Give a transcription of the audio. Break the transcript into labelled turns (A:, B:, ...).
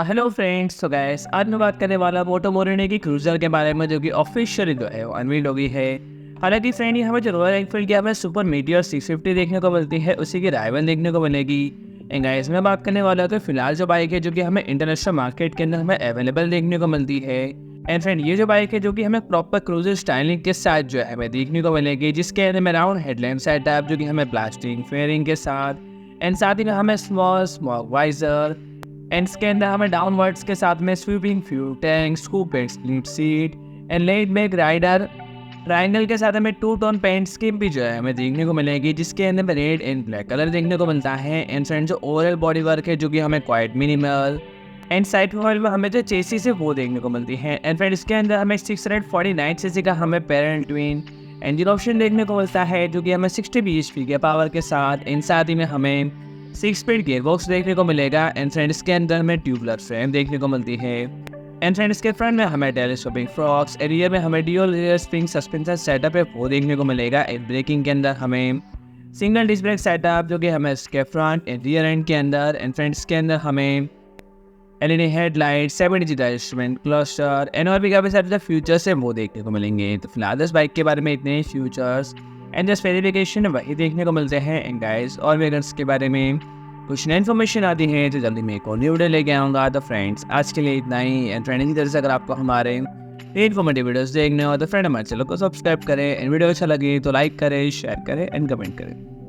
A: Hello friends, तो gas आज मैं बात करने वाला मोटो मोरिनी की क्रूजर के बारे में, जो कि ऑफिशियली जो है वो अनवील्ड हो गई है। हालांकि फ्रेंड, ये हमें जो रॉयल एनफील्ड की हमें सुपर मीटियोर 650 देखने को मिलती है, उसी की राइवल देखने को मिलेगी। एंड गाइस, मैं बात करने वाला हूँ फिलहाल जो बाइक है जो कि हमें इंटरनेशनल मार्केट के अंदर हमें अवेलेबल देखने को मिलती है। एंड फ्रेंड, ये जो बाइक है जो कि हमें प्रॉपर क्रूजर स्टाइलिंग के साथ जो है हमें देखने को मिलेगी, जिसके अंदर में राउंड हेडलैम्प सेटअप जो कि हमें प्लास्टिक फेयरिंग के साथ, एंड साथ ही में हमें स्मॉल स्मॉक वाइजर, एंड इसके अंदर हमें डाउनवर्ड्स के साथ में sweeping fuel tank, scoop sleep seat, and laid back rider triangle के साथ हमें टू टोन पेंट स्कीम भी जो है हमें देखने को मिलेगी, जिसके अंदर में रेड एंड ब्लैक कलर देखने को मिलता है। एंड फ्रेंड, जो ओवरऑल बॉडी वर्क है जो कि हमें quite minimal, and side profile में हमें जो चेसिस है वो देखने को मिलती है। एंड फ्रेंड, इसके अंदर हमें 649 सीसी का हमें पेरेंट ट्विन इंजन ऑप्शन देखने को मिलता है, जो कि हमें 60 bhp के पावर के साथ, इन साथ ही में हमें 6 स्पीड गेयरबॉक्स देखने को मिलेगा। एंड फ्रेंड, इसके अंदर हमें ट्यूबुलर फ्रेम देखने को मिलती है। एंड फ्रेंड, इसके फ्रंट में हमें टेलीस्कोपिक फ्रॉक्स, रियर में हमें dual rear spring suspension setup है वो देखने को मिलेगा। एंड ब्रेकिंग के अंदर हमें सिंगल डिस्क ब्रेक सेटअप जो कि हमें इसके फ्रंट एंड रियर एंड के अंदर, एंड फ्रेंड्स के अंदर हमें LED headlight, 7 inch instrument cluster, and और भी काफ़ी सारे जो फीचर्स है वो देखने को मिलेंगे। तो फिलहाल इस बाइक के बारे में इतने ही फीचर्स एंड जस्ट वेरिफिकेशन वही देखने को मिलते हैं। एंड गाइस, और भी अगर इसके बारे में कुछ नई इन्फॉर्मेशन आती है तो जल्दी मैं एक और न्यू वीडियो लेके आऊँगा। तो फ्रेंड्स, आज के लिए इतना ही। एंड फ्रेंड, इसी तरह से अगर आपको हमारे इन्फॉर्मेटिव वीडियोस देखने हो तो फ्रेंड हमारे चैनल को सब्सक्राइब करें। एंड वीडियो अच्छा लगे तो लाइक करें, शेयर करें एंड कमेंट करें।